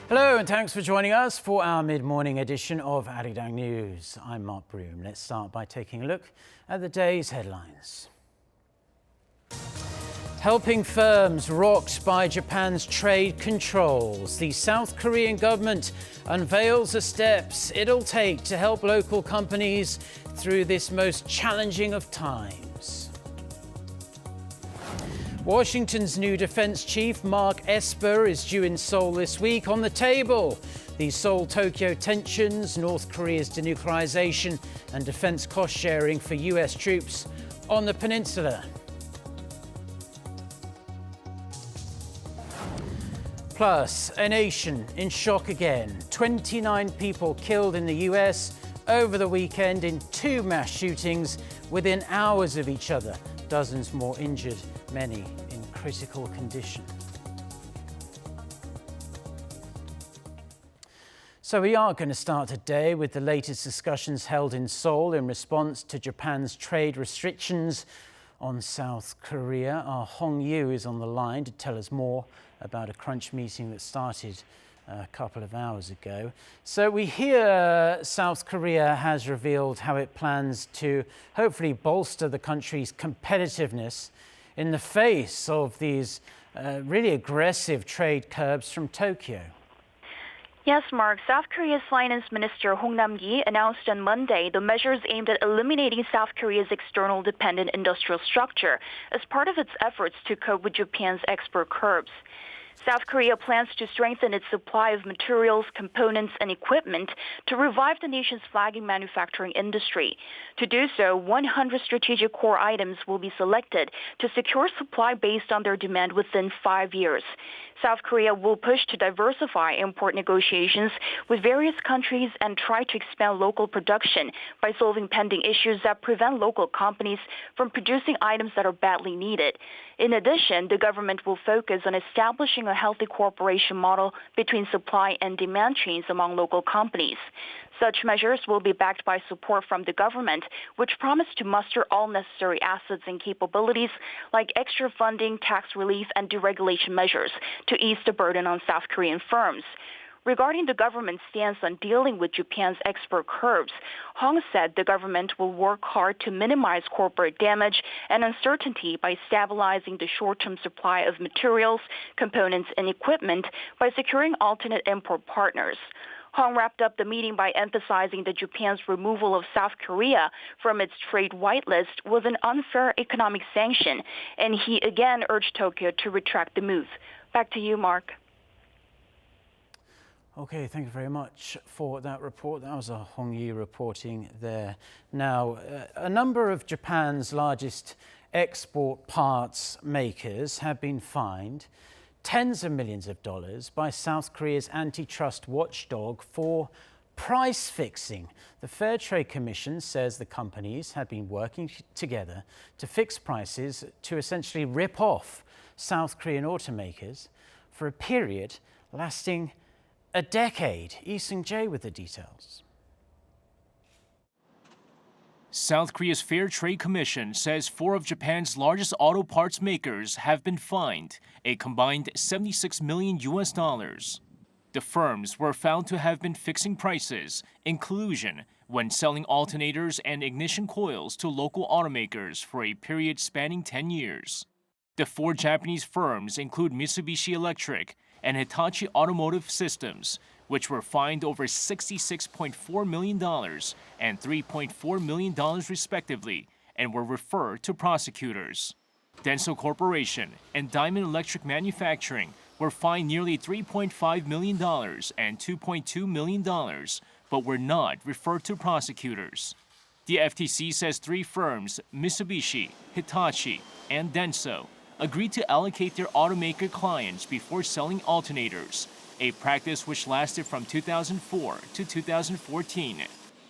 Hello and thanks for joining us for our mid-morning edition of Arirang News. I'm Mark Broom. Let's start by taking a look at the day's headlines. Helping firms rocked by Japan's trade controls. The South Korean government unveils the steps it'll take to help local companies through this most challenging of times. Washington's new defense chief, Mark Esper, is due in Seoul this week. On the table, the Seoul-Tokyo tensions, North Korea's denuclearization and defense cost-sharing for US troops on the peninsula. Plus, a nation in shock again. 29 people killed in the US over the weekend in 2 mass shootings within hours of each other. Dozens more injured, many in critical condition. So we are going to start today with the latest discussions held in Seoul in response to Japan's trade restrictions on South Korea. Our Hong Yu is on the line to tell us more about a crunch meeting that started a couple of hours ago. So we hear South Korea has revealed how it plans to hopefully bolster the country's competitiveness in the face of these really aggressive trade curbs from Tokyo. Yes, Mark. South Korea's Finance Minister Hong Nam-gi announced on Monday the measures aimed at eliminating South Korea's external dependent industrial structure as part of its efforts to cope with Japan's export curbs. South Korea plans to strengthen its supply of materials, components, and equipment to revive the nation's flagging manufacturing industry. To do so, 100 strategic core items will be selected to secure supply based on their demand within 5 years. South Korea will push to diversify import negotiations with various countries and try to expand local production by solving pending issues that prevent local companies from producing items that are badly needed. In addition, the government will focus on establishing a healthy cooperation model between supply and demand chains among local companies. Such measures will be backed by support from the government, which promised to muster all necessary assets and capabilities like extra funding, tax relief, and deregulation measures to ease the burden on South Korean firms. Regarding the government's stance on dealing with Japan's export curbs, Hong said the government will work hard to minimize corporate damage and uncertainty by stabilizing the short-term supply of materials, components, and equipment by securing alternate import partners. Hong wrapped up the meeting by emphasizing that Japan's removal of South Korea from its trade whitelist was an unfair economic sanction, and he again urged Tokyo to retract the move. Back to you, Mark. Okay, thank you very much for that report. That was a Hong Yi reporting there. Now, a number of Japan's largest export parts makers have been fined tens of millions of dollars by South Korea's antitrust watchdog for price fixing. The Fair Trade Commission says the companies had been working together to fix prices to essentially rip off South Korean automakers for a period lasting a decade. Lee Seung-jae with the details. South Korea's Fair Trade Commission says 4 of Japan's largest auto parts makers have been fined a combined $76 million. The firms were found to have been fixing prices in collusion when selling alternators and ignition coils to local automakers for a period spanning 10 years. The 4 Japanese firms include Mitsubishi Electric and Hitachi Automotive Systems, which were fined over $66.4 million and $3.4 million respectively, and were referred to prosecutors. Denso Corporation and Diamond Electric Manufacturing were fined nearly $3.5 million and $2.2 million, but were not referred to prosecutors. The FTC says 3 firms, Mitsubishi, Hitachi, and Denso, agreed to allocate their automaker clients before selling alternators, a practice which lasted from 2004 to 2014.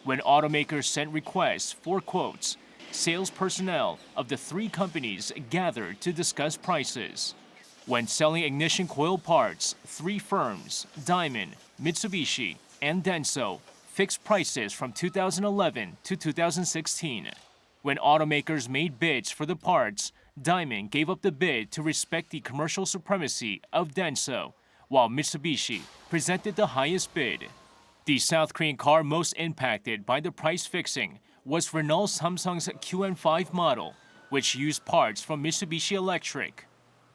When automakers sent requests for quotes, sales personnel of the 3 companies gathered to discuss prices. When selling ignition coil parts, 3 firms, Diamond, Mitsubishi, and Denso, fixed prices from 2011 to 2016. When automakers made bids for the parts, Diamond gave up the bid to respect the commercial supremacy of Denso, while Mitsubishi presented the highest bid. The South Korean car most impacted by the price fixing was Renault Samsung's QN5 model, which used parts from Mitsubishi Electric.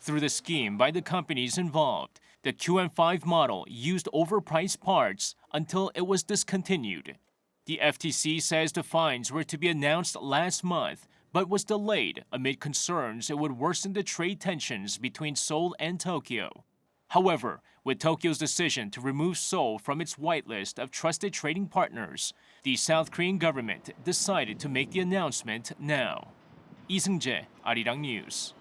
Through the scheme by the companies involved, the QN5 model used overpriced parts until it was discontinued. The FTC says the fines were to be announced last month, but was delayed amid concerns it would worsen the trade tensions between Seoul and Tokyo. However, with Tokyo's decision to remove Seoul from its whitelist of trusted trading partners, the South Korean government decided to make the announcement now. Lee Seung-jae, Arirang News.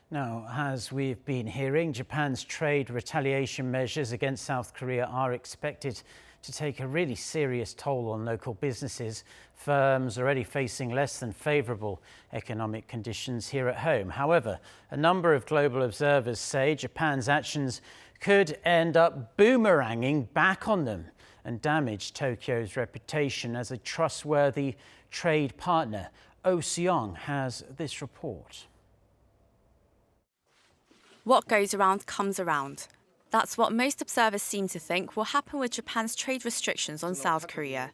Now, as we've been hearing, Japan's trade retaliation measures against South Korea are expected to take a really serious toll on local businesses, firms already facing less than favourable economic conditions here at home. However, a number of global observers say Japan's actions could end up boomeranging back on them and damage Tokyo's reputation as a trustworthy trade partner. Oh Seong has this report. What goes around comes around. That's what most observers seem to think will happen with Japan's trade restrictions on South Korea.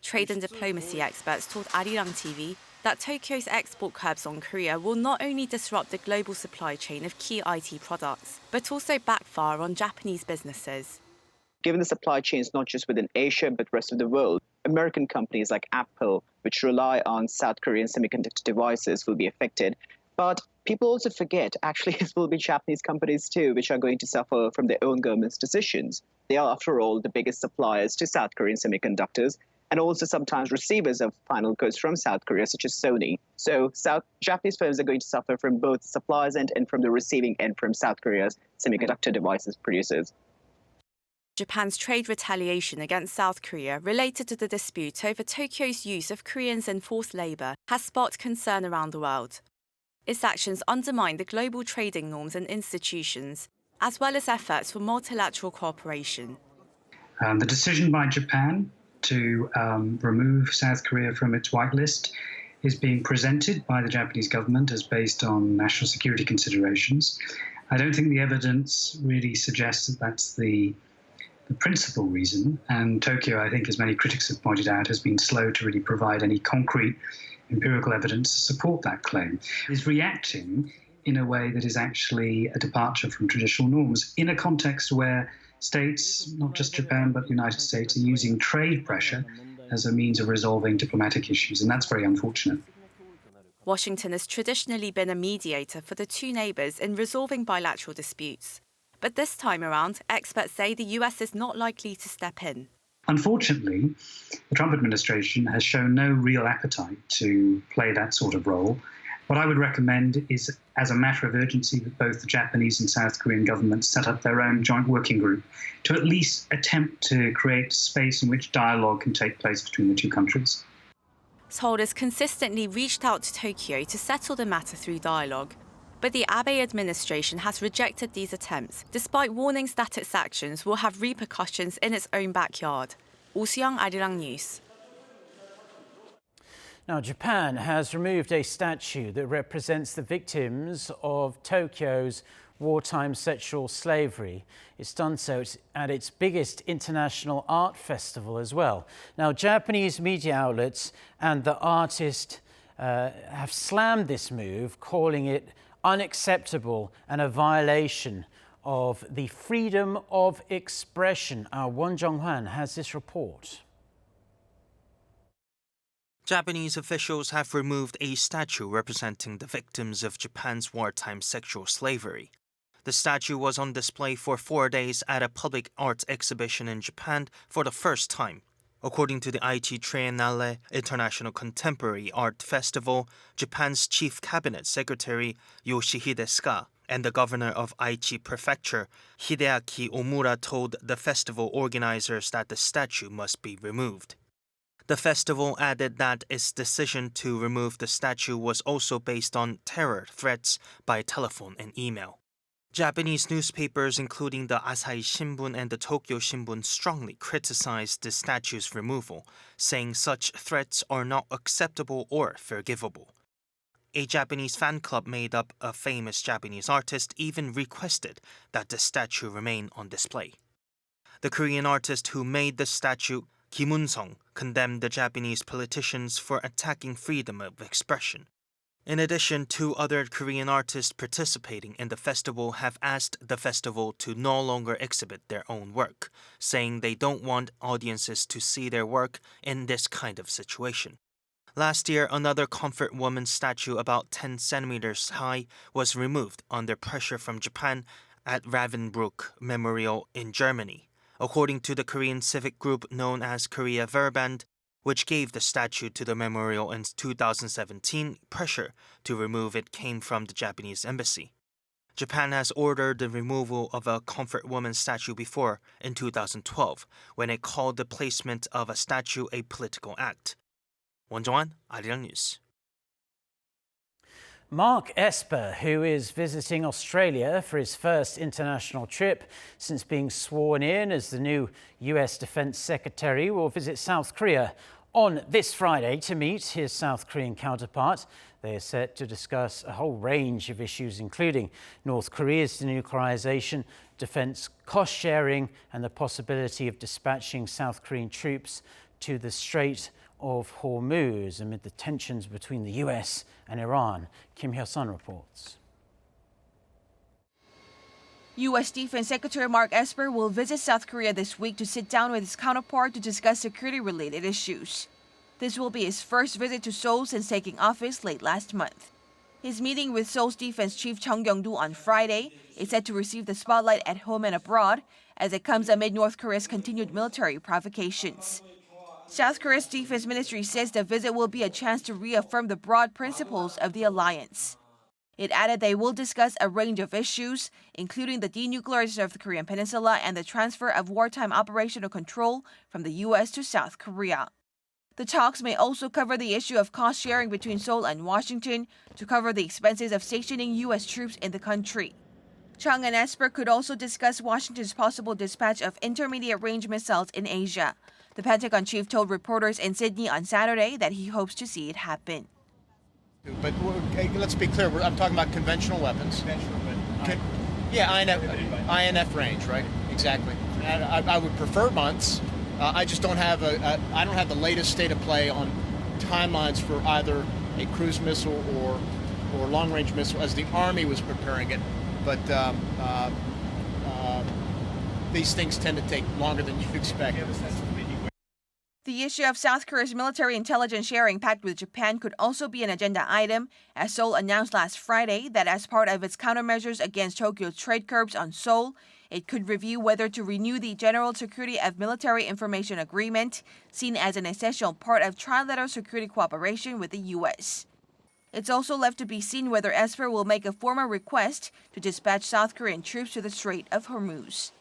Trade and diplomacy experts told Arirang TV that Tokyo's export curbs on Korea will not only disrupt the global supply chain of key IT products, but also backfire on Japanese businesses. Given the supply chains not just within Asia but the rest of the world, American companies like Apple, which rely on South Korean semiconductor devices, will be affected. But people also forget, actually, it will be Japanese companies too, which are going to suffer from their own government's decisions. They are, after all, the biggest suppliers to South Korean semiconductors and also sometimes receivers of final goods from South Korea, such as Sony. So Japanese firms are going to suffer from both the suppliers end and from the receiving end from South Korea's semiconductor devices producers. Japan's trade retaliation against South Korea related to the dispute over Tokyo's use of Koreans in forced labour has sparked concern around the world. Its actions undermine the global trading norms and institutions, as well as efforts for multilateral cooperation. The decision by Japan to remove South Korea from its whitelist is being presented by the Japanese government as based on national security considerations. I don't think the evidence really suggests that that's the principal reason, and Tokyo, I think, as many critics have pointed out, has been slow to really provide any concrete empirical evidence to support that claim. It is reacting in a way that is actually a departure from traditional norms in a context where states, not just Japan but the United States, are using trade pressure as a means of resolving diplomatic issues, and that's very unfortunate. Washington has traditionally been a mediator for the two neighbours in resolving bilateral disputes. But this time around, experts say the US is not likely to step in. Unfortunately, the Trump administration has shown no real appetite to play that sort of role. What I would recommend is, as a matter of urgency, that both the Japanese and South Korean governments set up their own joint working group to at least attempt to create space in which dialogue can take place between the two countries. Seoul has consistently reached out to Tokyo to settle the matter through dialogue. But the Abe administration has rejected these attempts, despite warnings that its actions will have repercussions in its own backyard. Oh Seong, Arirang News. Now, Japan has removed a statue that represents the victims of Tokyo's wartime sexual slavery. It's done so at its biggest international art festival as well. Now, Japanese media outlets and the artist have slammed this move, calling it unacceptable and a violation of the freedom of expression. Our Won Jong-hwan has this report. Japanese officials have removed a statue representing the victims of Japan's wartime sexual slavery. The statue was on display for 4 days at a public art exhibition in Japan for the first time. According to the Aichi Triennale International Contemporary Art Festival, Japan's Chief Cabinet Secretary Yoshihide Suga and the governor of Aichi Prefecture, Hideaki Omura, told the festival organizers that the statue must be removed. The festival added that its decision to remove the statue was also based on terror threats by telephone and email. Japanese newspapers, including the Asahi Shimbun and the Tokyo Shimbun, strongly criticized the statue's removal, saying such threats are not acceptable or forgivable. A Japanese fan club made up of famous Japanese artists even requested that the statue remain on display. The Korean artist who made the statue, Kim Un-sung, condemned the Japanese politicians for attacking freedom of expression. In addition, 2 other Korean artists participating in the festival have asked the festival to no longer exhibit their own work, saying they don't want audiences to see their work in this kind of situation. Last year, another comfort woman statue about 10 centimeters high was removed under pressure from Japan at Ravensbrück Memorial in Germany. According to the Korean civic group known as Korea Verband, which gave the statue to the memorial in 2017, pressure to remove it came from the Japanese embassy. Japan has ordered the removal of a comfort woman statue before, in 2012, when it called the placement of a statue a political act. 원정환, 아리랑 뉴스. Mark Esper, who is visiting Australia for his first international trip since being sworn in as the new US Defense Secretary, will visit South Korea on this Friday to meet his South Korean counterpart. They are set to discuss a whole range of issues, including North Korea's denuclearization, defense cost sharing, and the possibility of dispatching South Korean troops to the Strait of Hormuz amid the tensions between the US and Iran. Kim Hyo-sun reports. U.S. Defense Secretary Mark Esper will visit South Korea this week to sit down with his counterpart to discuss security-related issues. This will be his first visit to Seoul since taking office late last month. His meeting with Seoul's defense chief Chung Kyung-do on Friday is set to receive the spotlight at home and abroad, as it comes amid North Korea's continued military provocations. South Korea's defense ministry says the visit will be a chance to reaffirm the broad principles of the alliance. It added they will discuss a range of issues, including the denuclearization of the Korean peninsula and the transfer of wartime operational control from the U.S. to South Korea. The talks may also cover the issue of cost sharing between Seoul and Washington to cover the expenses of stationing U.S. troops in the country. Chung and Esper could also discuss Washington's possible dispatch of intermediate-range missiles in Asia. The Pentagon chief told reporters in Sydney on Saturday that he hopes to see it happen. But let's be clear, I'm talking about conventional weapons. INF range, right? Exactly. And I would prefer months. I just don't have I don't have the latest state of play on timelines for either a cruise missile or long-range missile as the Army was preparing it. But these things tend to take longer than you expect. The issue of South Korea's military intelligence sharing pact with Japan could also be an agenda item, as Seoul announced last Friday that as part of its countermeasures against Tokyo's trade curbs on Seoul, it could review whether to renew the General Security of Military Information Agreement, seen as an essential part of trilateral security cooperation with the U.S. It's also left to be seen whether Esper will make a formal request to dispatch South Korean troops to the Strait of Hormuz.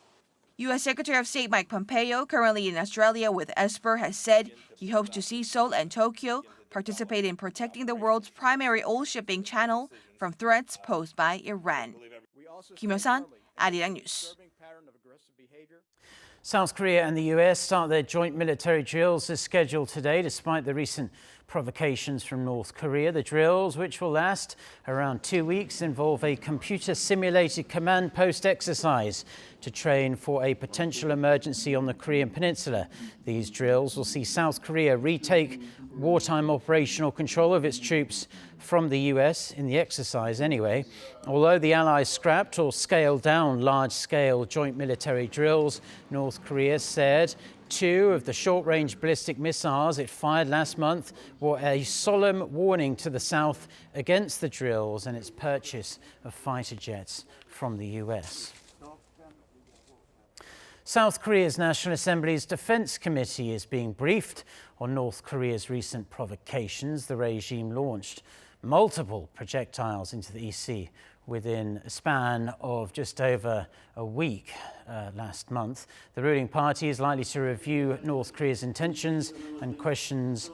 U.S. Secretary of State Mike Pompeo, currently in Australia with Esper, has said he hopes to see Seoul and Tokyo participate in protecting the world's primary oil shipping channel from threats posed by Iran. Kim Hyo-sun, Arirang News. South Korea and the US start their joint military drills as scheduled today, despite the recent provocations from North Korea. The drills, which will last around 2 weeks, involve a computer-simulated command post exercise to train for a potential emergency on the Korean peninsula. These drills will see South Korea retake wartime operational control of its troops from the US, in the exercise anyway. Although the Allies scrapped or scaled down large-scale joint military drills, North Korea said 2 of the short-range ballistic missiles it fired last month were a solemn warning to the South against the drills and its purchase of fighter jets from the US. South Korea's National Assembly's Defense Committee is being briefed on North Korea's recent provocations. The regime launched multiple projectiles into the EC within a span of just over a week last month. The ruling party is likely to review North Korea's intentions and questions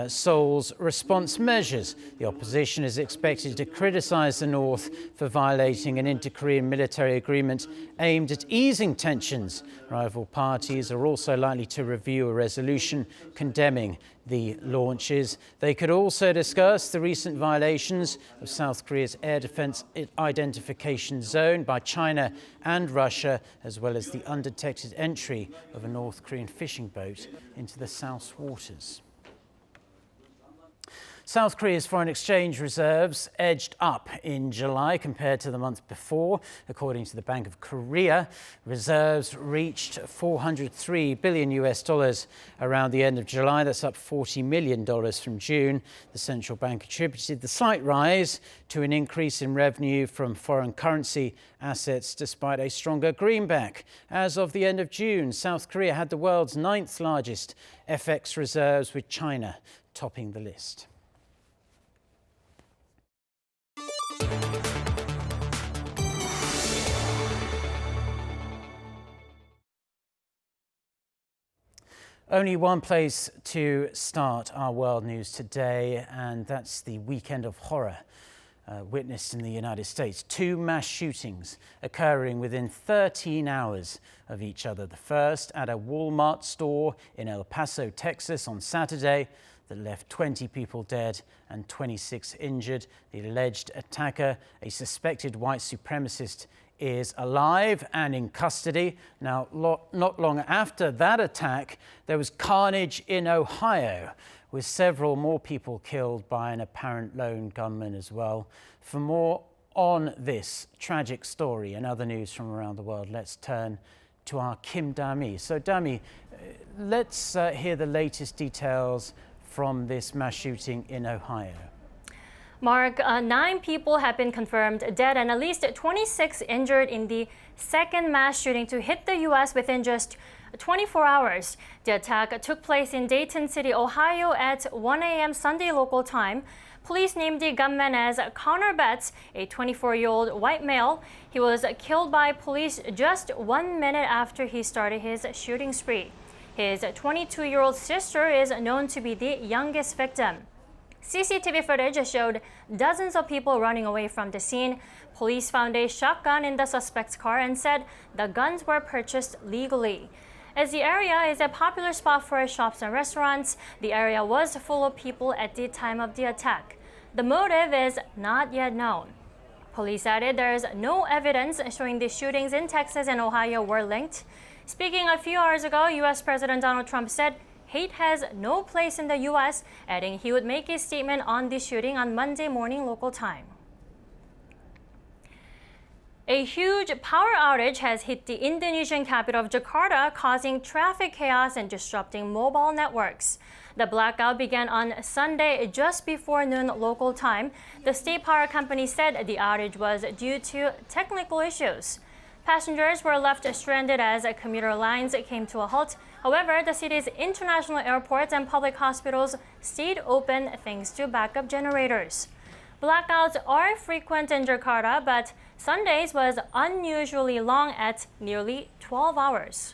Seoul's response measures. The opposition is expected to criticize the North for violating an inter-Korean military agreement aimed at easing tensions. Rival parties are also likely to review a resolution condemning the launches. They could also discuss the recent violations of South Korea's air defense identification zone by China and Russia, as well as the undetected entry of a North Korean fishing boat into the South waters. South Korea's foreign exchange reserves edged up in July compared to the month before. According to the Bank of Korea, reserves reached $403 billion around the end of July. That's up $40 million from June. The central bank attributed the slight rise to an increase in revenue from foreign currency assets despite a stronger greenback. As of the end of June, South Korea had the world's 9th largest FX reserves, with China topping the list. Only one place to start our world news today, and that's the weekend of horror witnessed in the United States. 2 mass shootings occurring within 13 hours of each other. The first at a Walmart store in El Paso, Texas on Saturday, that left 20 people dead and 26 injured. The alleged attacker, a suspected white supremacist, is alive and in custody. Now, not long after that attack, there was carnage in Ohio, with several more people killed by an apparent lone gunman as well. For more on this tragic story and other news from around the world, let's turn to our Kim Da-mi. So, Da-mi, let's hear the latest details from this mass shooting in Ohio. Mark, 9 people have been confirmed dead and at least 26 injured in the second mass shooting to hit the U.S. within just 24 hours. The attack took place in Dayton City, Ohio at 1 a.m. Sunday local time. Police named the gunman as Connor Betts, a 24-year-old white male. He was killed by police just 1 minute after he started his shooting spree. His 22-year-old sister is known to be the youngest victim. CCTV footage showed dozens of people running away from the scene. Police found a shotgun in the suspect's car and said the guns were purchased legally. As the area is a popular spot for shops and restaurants, the area was full of people at the time of the attack. The motive is not yet known. Police added there is no evidence showing the shootings in Texas and Ohio were linked. Speaking a few hours ago, U.S. President Donald Trump said hate has no place in the U.S., adding he would make a statement on the shooting on Monday morning local time. A huge power outage has hit the Indonesian capital of Jakarta, causing traffic chaos and disrupting mobile networks. The blackout began on Sunday just before noon local time. The state power company said the outage was due to technical issues. Passengers were left stranded as commuter lines came to a halt. However, the city's international airports and public hospitals stayed open thanks to backup generators. Blackouts are frequent in Jakarta, but Sunday's was unusually long at nearly 12 hours.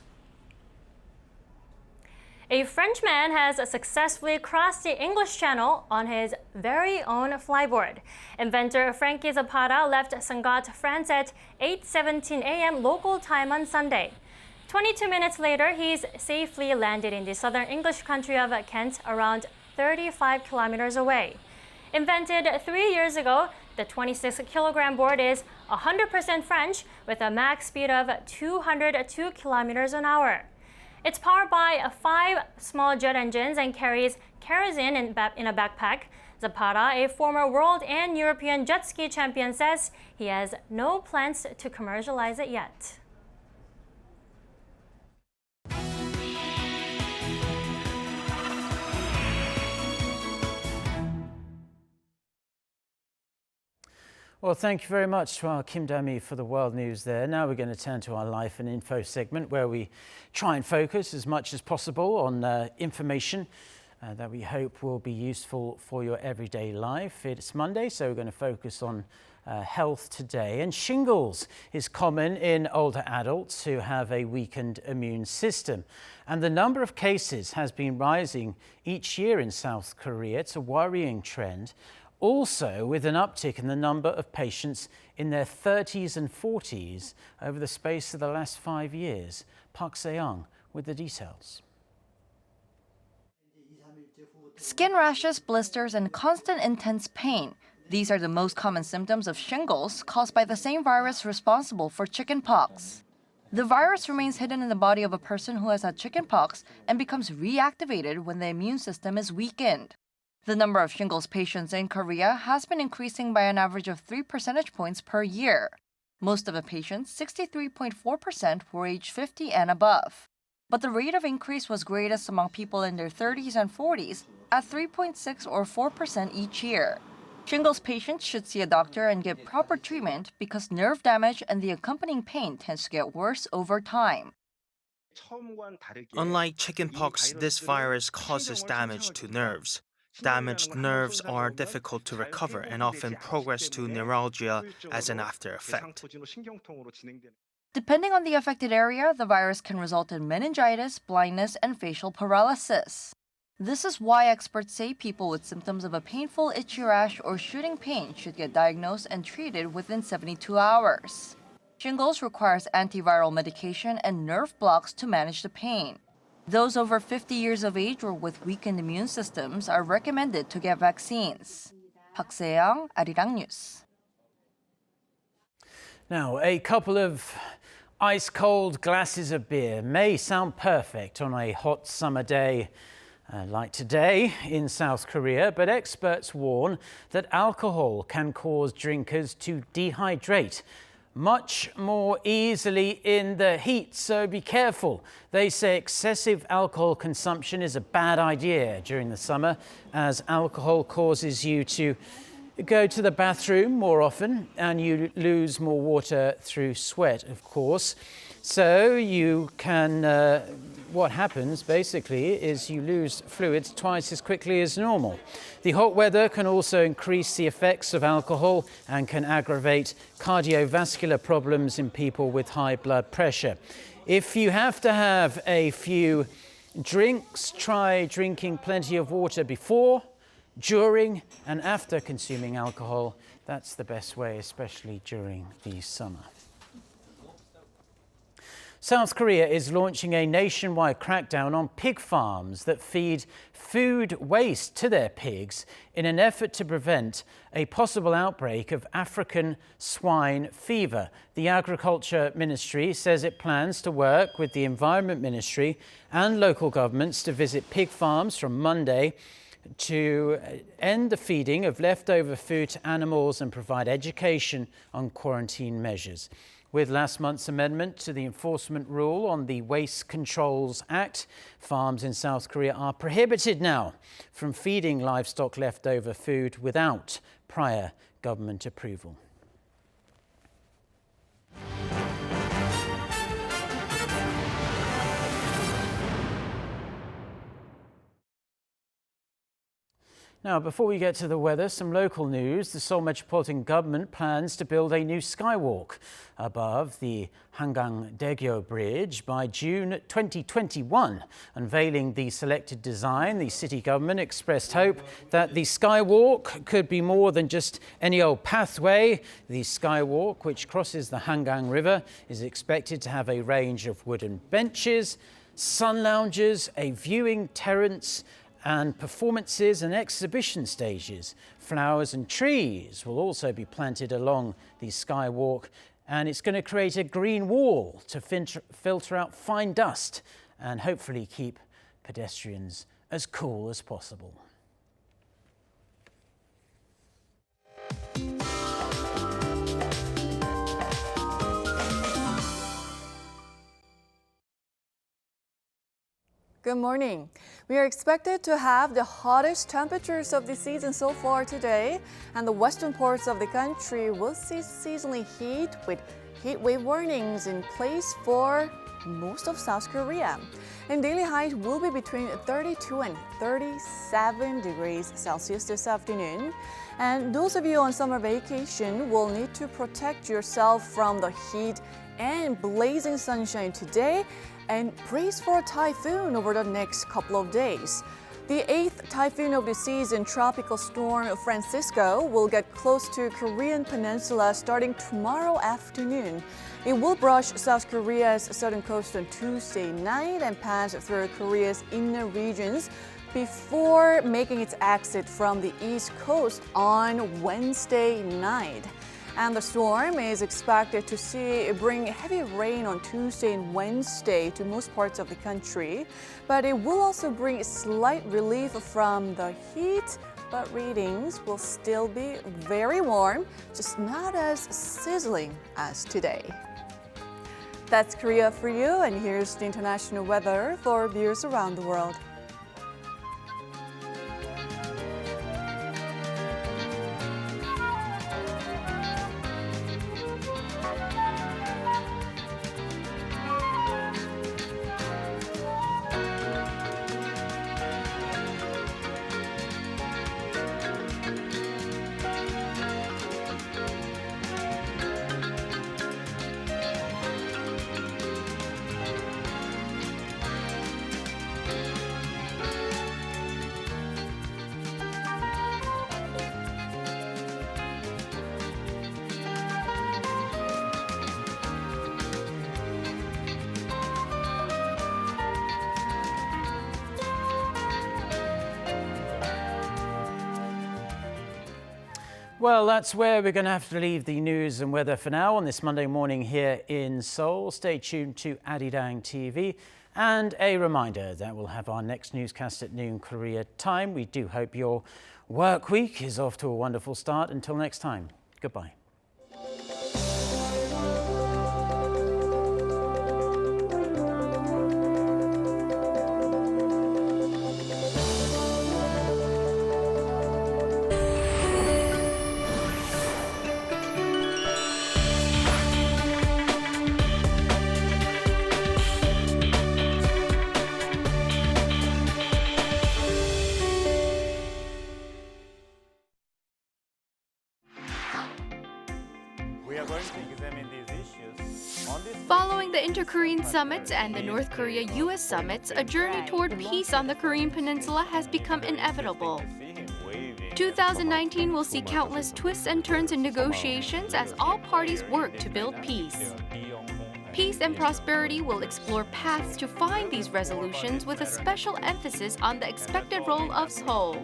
A Frenchman has successfully crossed the English Channel on his very own flyboard. Inventor Frankie Zapata left Sangatte, France at 8:17 a.m. local time on Sunday. 22 minutes later, he's safely landed in the southern English country of Kent, around 35 kilometers away. Invented 3 years ago, the 26-kilogram board is 100% French with a max speed of 202 kilometers an hour. It's powered by 5 small jet engines and carries kerosene in a backpack. Zapata, a former world and European jet ski champion, says he has no plans to commercialize it yet. Well, thank you very much to our Kim Da-mi for the world news there. Now we're going to turn to our Life and Info segment, where we try and focus as much as possible on information that we hope will be useful for your everyday life. It's Monday, so we're going to focus on health today. And shingles is common in older adults who have a weakened immune system. And the number of cases has been rising each year in South Korea. It's a worrying trend. Also, with an uptick in the number of patients in their 30s and 40s over the space of the last 5 years. Park Se-young with the details. Skin rashes, blisters, and constant intense pain. These are the most common symptoms of shingles caused by the same virus responsible for chickenpox. The virus remains hidden in the body of a person who has had chickenpox and becomes reactivated when the immune system is weakened. The number of shingles patients in Korea has been increasing by an average of 3 percentage points per year. Most of the patients, 63.4%, were aged 50 and above. But the rate of increase was greatest among people in their 30s and 40s at 3.6 or 4% each year. Shingles patients should see a doctor and get proper treatment because nerve damage and the accompanying pain tends to get worse over time. Unlike chickenpox, this virus causes damage to nerves. Damaged nerves are difficult to recover and often progress to neuralgia as an after effect. Depending on the affected area, the virus can result in meningitis, blindness, and facial paralysis. This is why experts say people with symptoms of a painful itchy rash or shooting pain should get diagnosed and treated within 72 hours. Shingles requires antiviral medication and nerve blocks to manage the pain. Those over 50 years of age or with weakened immune systems are recommended to get vaccines. Park Se-young, Arirang News. Now, a couple of ice-cold glasses of beer may sound perfect on a hot summer day like today in South Korea, but experts warn that alcohol can cause drinkers to dehydrate much more easily in the heat, so be careful. They say excessive alcohol consumption is a bad idea during the summer, as alcohol causes you to go to the bathroom more often and you lose more water through sweat, of course. So you can, what happens basically is you lose fluids twice as quickly as normal. The hot weather can also increase the effects of alcohol and can aggravate cardiovascular problems in people with high blood pressure. If you have to have a few drinks, try drinking plenty of water before, during and after consuming alcohol. That's the best way, especially during the summer. South Korea is launching a nationwide crackdown on pig farms that feed food waste to their pigs in an effort to prevent a possible outbreak of African swine fever. The Agriculture Ministry says it plans to work with the Environment Ministry and local governments to visit pig farms from Monday to end the feeding of leftover food to animals and provide education on quarantine measures. With last month's amendment to the enforcement rule on the Waste Controls Act, farms in South Korea are prohibited now from feeding livestock leftover food without prior government approval. Now, before we get to the weather, some local news. The Seoul Metropolitan Government plans to build a new skywalk above the Hangang-daegyo Bridge by June 2021. Unveiling the selected design, the city government expressed hope that the skywalk could be more than just any old pathway. The skywalk, which crosses the Hangang River, is expected to have a range of wooden benches, sun lounges, a viewing terrace, and performances and exhibition stages. Flowers and trees will also be planted along the skywalk, and it's going to create a green wall to filter out fine dust and hopefully keep pedestrians as cool as possible. Good morning. We are expected to have the hottest temperatures of the season so far today, and the western parts of the country will see seasonally heat with heat wave warnings in place for most of South Korea. And daily height will be between 32 and 37 degrees Celsius this afternoon. And those of you on summer vacation will need to protect yourself from the heat and blazing sunshine today and brace for a typhoon over the next couple of days. The 8th typhoon of the season, Tropical Storm Francisco, will get close to Korean Peninsula starting tomorrow afternoon. It will brush South Korea's southern coast on Tuesday night and pass through Korea's inner regions before making its exit from the east coast on Wednesday night. And the storm is expected to bring heavy rain on Tuesday and Wednesday to most parts of the country. But it will also bring slight relief from the heat, but readings will still be very warm, just not as sizzling as today. That's Korea for you, and here's the international weather for viewers around the world. Well, that's where we're going to have to leave the news and weather for now on this Monday morning here in Seoul. Stay tuned to Arirang TV. And a reminder that we'll have our next newscast at noon Korea time. We do hope your work week is off to a wonderful start. Until next time, goodbye. Following the Inter-Korean summits and the North Korea-US summits, a journey toward peace on the Korean peninsula has become inevitable. 2019 will see countless twists and turns in negotiations as all parties work to build peace. Peace and Prosperity will explore paths to find these resolutions with a special emphasis on the expected role of Seoul.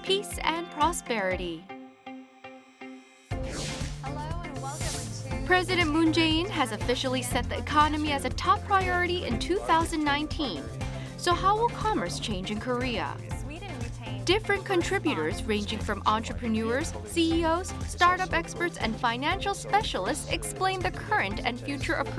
Peace and Prosperity. President Moon Jae-in has officially set the economy as a top priority in 2019. So how will commerce change in Korea? Different contributors ranging from entrepreneurs, CEOs, startup experts, and financial specialists explain the current and future of